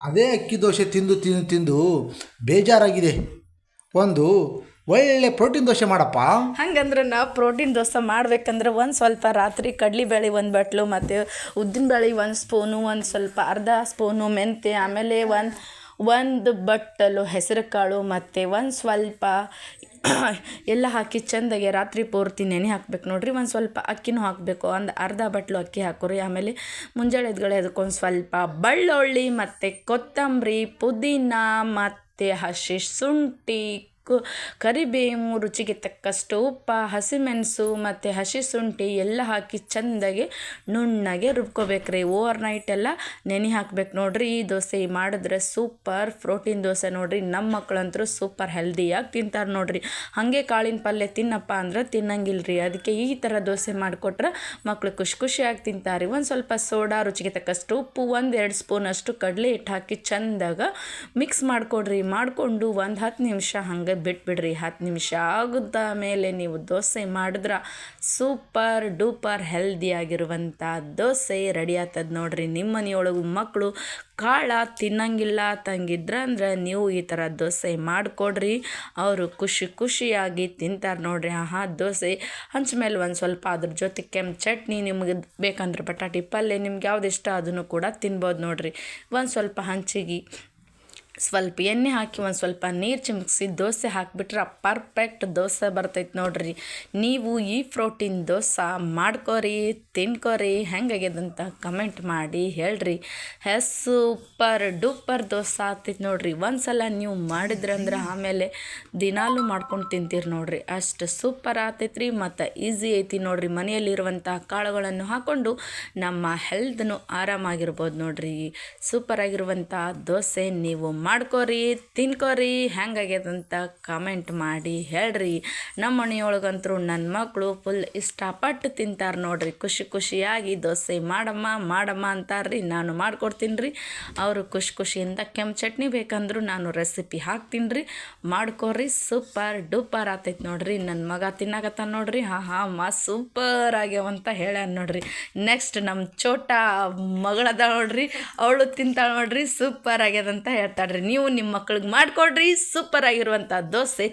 ಅದೇ ಅಕ್ಕಿ ದೋಸೆ ತಿಂದು ತಿಂದು ತಿಂದು ಬೇಜಾರಾಗಿದೆ. ಒಂದು ಒಳ್ಳೆ ಪ್ರೋಟೀನ್ ದೋಸೆ ಮಾಡಪ್ಪ. ಹಂಗಂದ್ರೆ ನಾವು ಪ್ರೋಟೀನ್ ದೋಸೆ ಮಾಡ್ಬೇಕಂದ್ರೆ ಒಂದು ಸ್ವಲ್ಪ ರಾತ್ರಿ ಕಡಲೆಬೇಳೆ ಒಂದು ಬಟ್ಲು ಮತ್ತು ಉದ್ದಿನಬೇಳೆ ಒಂದು ಸ್ಪೂನು, ಒಂದು ಸ್ವಲ್ಪ ಅರ್ಧ ಸ್ಪೂನು ಮೆಂತ್ಯ, ಆಮೇಲೆ ಒಂದು ಬಟ್ಟಲು ಹೆಸರು ಕಾಳು ಮತ್ತು ಒಂದು ಸ್ವಲ್ಪ ಎಲ್ಲ ಹಾಕಿ ಚೆಂದಾಗೆ ರಾತ್ರಿ ಪೂರ್ತಿ ನೆನೆ ಹಾಕ್ಬೇಕು ನೋಡ್ರಿ. ಒಂದು ಸ್ವಲ್ಪ ಅಕ್ಕಿನೂ ಹಾಕಬೇಕು, ಒಂದು ಅರ್ಧ ಬಟ್ಲು ಅಕ್ಕಿ ಹಾಕೋರಿ. ಆಮೇಲೆ ಮುಂಜಾನೆ ಎದ್ಗಳೆ ಅದಕ್ಕೊಂದು ಸ್ವಲ್ಪ ಬೆಳ್ಳುಳ್ಳಿ ಮತ್ತು ಕೊತ್ತಂಬರಿ, ಪುದೀನ ಮತ್ತು ಹಸಿ ಶುಂಠಿ, ಕರಿಬೇವು, ರುಚಿಗೆ ತಕ್ಕಷ್ಟು ಉಪ್ಪು, ಹಸಿಮೆಣಸು ಮತ್ತು ಹಸಿ ಶುಂಠಿ ಎಲ್ಲ ಹಾಕಿ ಚೆಂದಾಗಿ ನುಣ್ಣಗೆ ರುಬ್ಕೋಬೇಕ್ರಿ. ಓವರ್ ನೈಟ್ ಎಲ್ಲ ನೆನೆ ಹಾಕ್ಬೇಕು ನೋಡ್ರಿ. ಈ ದೋಸೆ ಮಾಡಿದ್ರೆ ಸೂಪರ್ ಪ್ರೋಟೀನ್ ದೋಸೆ ನೋಡ್ರಿ. ನಮ್ಮ ಮಕ್ಕಳಂತರೂ ಸೂಪರ್ ಹೆಲ್ದಿಯಾಗಿ ತಿಂತಾರೆ ನೋಡ್ರಿ. ಹಾಗೆ ಕಾಳಿನ ಪಲ್ಯ ತಿನ್ನಪ್ಪ ಅಂದ್ರೆ ತಿನ್ನಂಗಿಲ್ರಿ. ಅದಕ್ಕೆ ಈ ಥರ ದೋಸೆ ಮಾಡಿಕೊಟ್ರೆ ಮಕ್ಕಳು ಖುಷಿಯಾಗಿ ತಿಂತಾರೆ. ಒಂದು ಸ್ವಲ್ಪ ಸೋಡಾ, ರುಚಿಗೆ ತಕ್ಕಷ್ಟು ಉಪ್ಪು, 1-2 ಸ್ಪೂನಷ್ಟು ಕಡಲೆ ಹಿಟ್ಟು ಹಾಕಿ ಚೆಂದಾಗ ಮಿಕ್ಸ್ ಮಾಡಿಕೊಡ್ರಿ. ಮಾಡಿಕೊಂಡು ಒಂದು 10 ನಿಮಿಷ ಹಾಗೆ ಬಿಟ್ಬಿಡ್ರಿ. 10 ನಿಮಿಷ ಆಗುತ್ತ ಮೇಲೆ ನೀವು ದೋಸೆ ಮಾಡಿದ್ರೆ ಸೂಪರ್ ಡೂಪರ್ ಹೆಲ್ದಿಯಾಗಿರುವಂಥ ದೋಸೆ ರೆಡಿ ಆಗ್ತದೆ ನೋಡ್ರಿ. ನಿಮ್ಮ ಮನೆಯೊಳಗೂ ಮಕ್ಕಳು ಕಾಳ ತಿನ್ನಂಗಿಲ್ಲ ತಂಗಿದ್ರ ಅಂದ್ರೆ ನೀವು ಈ ಥರ ದೋಸೆ ಮಾಡಿಕೊಡ್ರಿ, ಅವರು ಖುಷಿಯಾಗಿ ತಿಂತಾರೆ ನೋಡ್ರಿ. ದೋಸೆ ಹಂಚ ಮೇಲೆ ಒಂದು ಸ್ವಲ್ಪ ಅದ್ರ ಜೊತೆ ಕೆಂಪು ಚಟ್ನಿ, ನಿಮಗೆ ಬೇಕಂದ್ರೆ ಬಟಾಟಿ ಪಲ್ಯ, ನಿಮ್ಗೆ ಯಾವ್ದು ಇಷ್ಟ ಅದನ್ನು ಕೂಡ ತಿನ್ಬೋದು ನೋಡ್ರಿ. ಒಂದು ಸ್ವಲ್ಪ ಹಂಚಿಗೆ ಸ್ವಲ್ಪ ಎಣ್ಣೆ ಹಾಕಿ ಒಂದು ಸ್ವಲ್ಪ ನೀರು ಚಿಮುಕಿಸಿ ದೋಸೆ ಹಾಕಿಬಿಟ್ರೆ ಪರ್ಫೆಕ್ಟ್ ದೋಸೆ ಬರ್ತೈತೆ ನೋಡ್ರಿ. ನೀವು ಈ ಪ್ರೋಟೀನ್ ದೋಸೆ ಮಾಡ್ಕೊರಿ, ತಿನ್ಕೊರಿ, ಹೆಂಗಾಗ್ಯದಂತ ಕಮೆಂಟ್ ಮಾಡಿ ಹೇಳ್ರಿ. ಸೂಪರ್ ಡೂಪರ್ ದೋಸೆ ಆಗ್ತೈತೆ ನೋಡ್ರಿ. ಒಂದು ಸಲ ನೀವು ಮಾಡಿದ್ರಂದ್ರೆ ಆಮೇಲೆ ದಿನಾಲೂ ಮಾಡ್ಕೊಂಡು ತಿಂತೀರಿ ನೋಡ್ರಿ. ಅಷ್ಟು ಸೂಪರ್ ಆಗ್ತೈತ್ರಿ ಮತ್ತು ಈಸಿ ಐತಿ ನೋಡ್ರಿ. ಮನೆಯಲ್ಲಿರುವಂಥ ಕಾಳುಗಳನ್ನು ಹಾಕ್ಕೊಂಡು ನಮ್ಮ ಹೆಲ್ತ್ನು ಆರಾಮಾಗಿರ್ಬೋದು ನೋಡ್ರಿ. ಸೂಪರ್ ಆಗಿರುವಂಥ ದೋಸೆ ನೀವು ಮಾಡ್ಕೊರಿ, ತಿನ್ಕೊರಿ, ಹೆಂಗಾಗ್ಯದಂತ ಕಮೆಂಟ್ ಮಾಡಿ ಹೇಳ್ರಿ. ನಮ್ಮ ಮನೆಯೊಳಗಂತರೂ ನನ್ನ ಮಕ್ಕಳು ಫುಲ್ ಇಷ್ಟಪಟ್ಟು ತಿಂತಾರೆ ನೋಡ್ರಿ. ಖುಷಿಯಾಗಿ ದೋಸೆ ಮಾಡಮ್ಮ ಅಂತಾರ್ರಿ. ನಾನು ಮಾಡ್ಕೊಡ್ತೀನಿ ರೀ. ಅವರು ಖುಷಿಯಿಂದ ಕೆಂಪು ಚಟ್ನಿ ಬೇಕಂದ್ರೂ ನಾನು ರೆಸಿಪಿ ಹಾಕ್ತೀನಿ ರೀ, ಮಾಡ್ಕೊರಿ. ಸೂಪರ್ ಡೂಪರ್ ಆಗ್ತೈತೆ ನೋಡ್ರಿ. ನನ್ನ ಮಗ ತಿನ್ನಾಕತ್ತ ನೋಡ್ರಿ. ಸೂಪರ್ ಆಗ್ಯಾವಂತ ಹೇಳ್ಯಾನ ನೋಡ್ರಿ. ನೆಕ್ಸ್ಟ್ ನಮ್ಮ ಚೋಟ ಮಗಳದ ನೋಡ್ರಿ, ಅವಳು ತಿಂತಾಳೆ ನೋಡ್ರಿ. ಸೂಪರ್ ಆಗ್ಯದಂತ ಹೇಳ್ತಾಳ್ರಿ. ನೀವು ನಿಮ್ಮ ಮಕ್ಳಿಗೆ ಮಾಡಿಕೊಡ್ರಿ. ಸೂಪರ್ ಆಗಿರುವಂಥ ದೋಸೆ